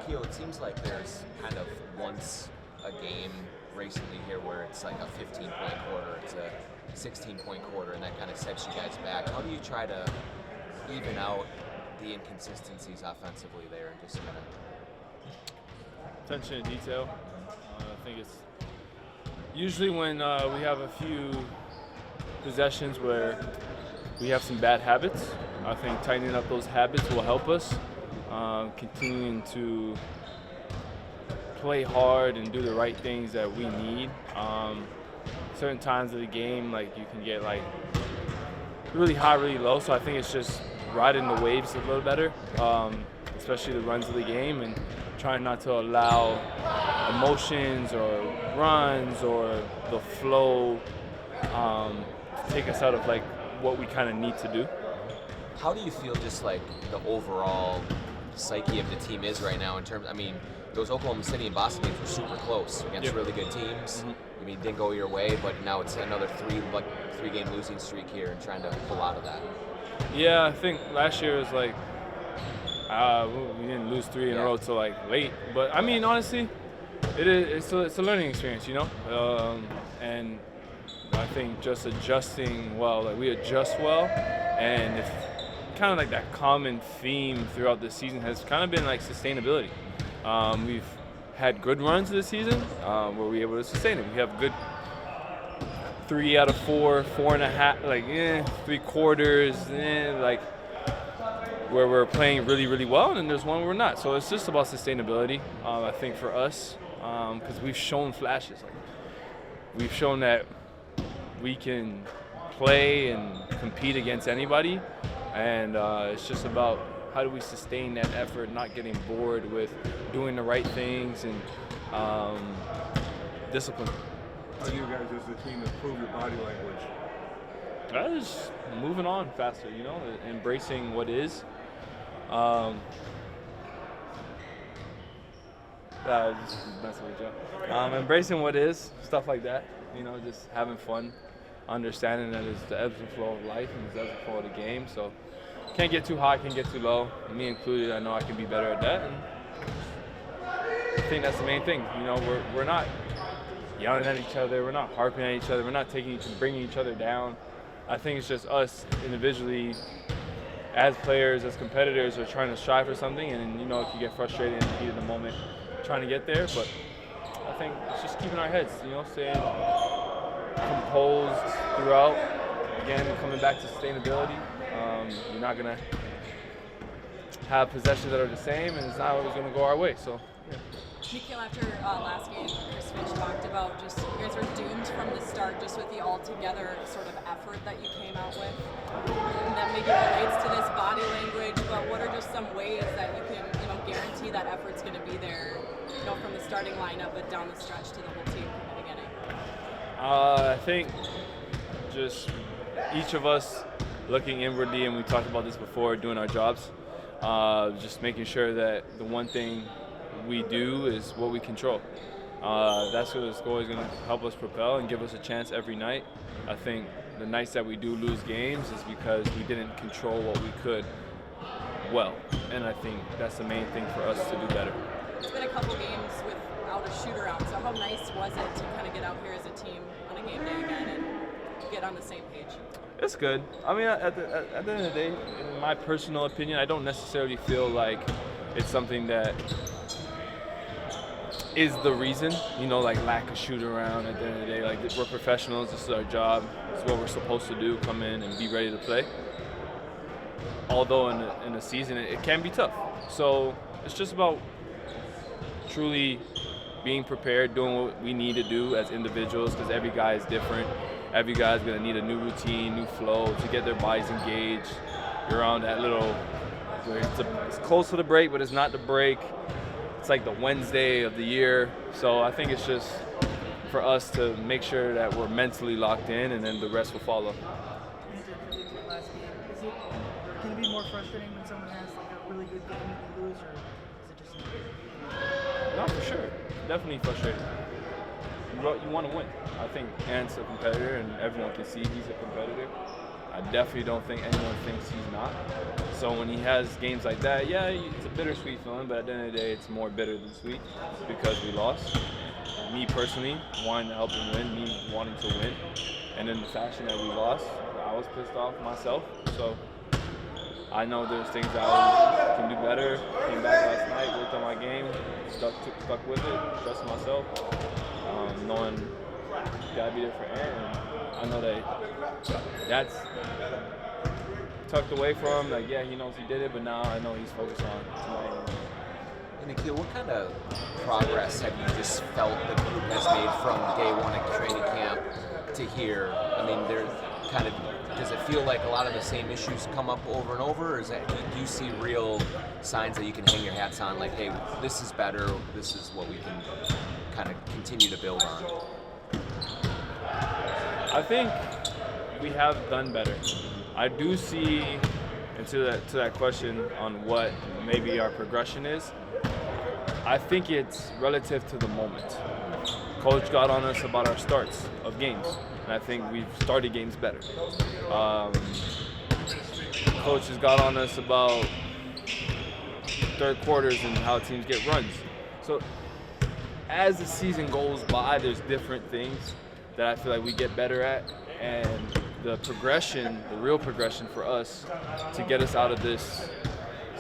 Nickeil, it seems like there's kind of once a game recently here where it's like a 15-point quarter, it's a 16-point quarter, and that kind of sets you guys back. How do you try to even out the inconsistencies offensively there and just kind of attention to detail? I think it's usually when we have a few possessions where we have some bad habits. I think tightening up those habits will help us. Continuing to play hard and do the right things that we need. Certain times of the game, like you can get like really high, really low. So I think it's just riding the waves a little better, especially the runs of the game, and trying not to allow emotions or runs or the flow to take us out of like what we kind of need to do. How do you feel just like the overall psyche of the team is right now in terms, I mean, those Oklahoma City and Boston games were super close against really good teams. Mm-hmm. I mean, didn't go your way, but now it's another three-game losing streak here and trying to pull out of that. Yeah, I think last year was like, we didn't lose three in a row till like late. But I mean, honestly, it's a learning experience, you know? And I think just adjusting well, like we adjust well, and if kind of like that common theme throughout the season has kind of been like sustainability. We've had good runs this season where we're able to sustain it. We have good 3 out of 4, 4.5, like 3 quarters, like where we're playing really, really well, and then there's one where we're not. So it's just about sustainability, I think, for us, because we've shown flashes. Like, we've shown that we can play and compete against anybody, and it's just about how do we sustain that effort, not getting bored with doing the right things and discipline. How do you guys as a team improve your body language? Just moving on faster, you know, embracing what is. Just messing with you. Embracing what is, stuff like that. You know, just having fun, understanding that it's the ebbs and flow of life and it's the ebbs and flow of the game. So can't get too high, can't get too low. Me included, I know I can be better at that. And I think that's the main thing. You know, we're not yelling at each other, we're not harping at each other, we're not bringing each other down. I think it's just us individually, as players, as competitors, are trying to strive for something, and you know, if you get frustrated in the heat of the moment, trying to get there. But I think it's just keeping our heads, you know, staying composed throughout. Again, coming back to sustainability. You're not gonna have possessions that are the same, and it's not always gonna go our way. So. Yeah. Nickeil, after last game, Chris Finch talked about just you guys were doomed from the start, just with the all-together sort of effort that you came out with. And that maybe relates to this body language, but what are just some ways that you can, you know, guarantee that effort's going to be there, you know, from the starting lineup but down the stretch to the whole team from the beginning? I think just each of us looking inwardly, and we talked about this before, doing our jobs, just making sure that the one thing we do is what we control. That's what's always going to help us propel and give us a chance every night. I think the nights that we do lose games is because we didn't control what we could well, and I think that's the main thing for us to do better. It's been a couple games without a shootaround, so how nice was it to kind of get out here as a team on a game day again and get on the same page? It's good. I mean, at the end of the day, in my personal opinion, I don't necessarily feel like it's something that is the reason, you know, like lack of shoot around. At the end of the day, like we're professionals, this is our job, it's what we're supposed to do, come in and be ready to play. Although in a season it can be tough. So it's just about truly being prepared, doing what we need to do as individuals, because every guy is different. Every guy's gonna need a new routine, new flow to get their bodies engaged. You're around that little, it's close to the break, but it's not the break. It's like the Wednesday of the year. So I think it's just for us to make sure that we're mentally locked in, and then the rest will follow. Last game, can it be more frustrating when someone has like a really good game and you lose, or is it just? No, for sure. Definitely frustrating. You want to win. I think Ant's a competitor, and everyone can see he's a competitor. I definitely don't think anyone thinks he's not. So when he has games like that, yeah, it's a bittersweet feeling, but at the end of the day, it's more bitter than sweet because we lost. Me personally, wanting to help him win, me wanting to win. And in the fashion that we lost, I was pissed off myself. So I know there's things that I can do better. Came back last night, worked on my game, stuck with it, trusted myself, knowing gotta be there for Aaron. I know that's tucked away from him. Like, yeah, he knows he did it, but now I know he's focused on tonight. And Nickeil, what kind of progress have you just felt the group has made from day one at training camp to here? I mean, does it feel like a lot of the same issues come up over and over, or do you see real signs that you can hang your hats on, like, hey, this is better, this is what we can kind of continue to build on? I think we have done better. I do see, and to that question on what maybe our progression is, I think it's relative to the moment. Coach got on us about our starts of games, and I think we've started games better. Coach has got on us about third quarters and how teams get runs. So as the season goes by, there's different things that I feel like we get better at, and the progression, the real progression for us to get us out of this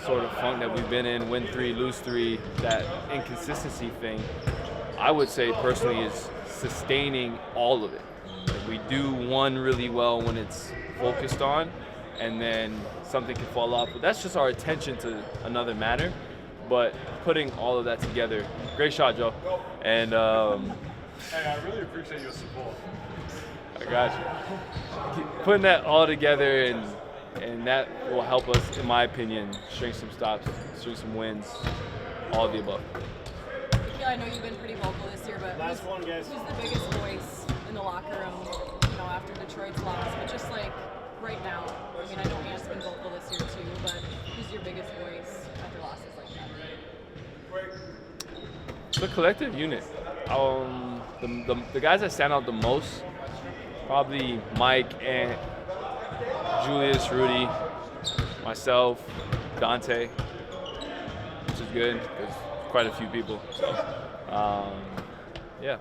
sort of funk that we've been in, win 3, lose 3, that inconsistency thing, I would say personally is sustaining all of it. Like, we do one really well when it's focused on, and then something can fall off. But that's just our attention to another matter. But putting all of that together, great shot, Joe. And Hey, I really appreciate your support. I got you. Putting that all together, and that will help us, in my opinion, string some stops, string some wins, all of the above. Nickeil, I know you've been pretty vocal this year, but who's the biggest voice in the locker room, after Detroit's loss? But just like right now, I mean, I know Ant's been vocal this year too, but who's your biggest voice after losses like that? It's a collective unit. The guys that stand out the most, probably Mike, Ant, Julius, Rudy, myself, Dante, which is good because quite a few people. So, yeah.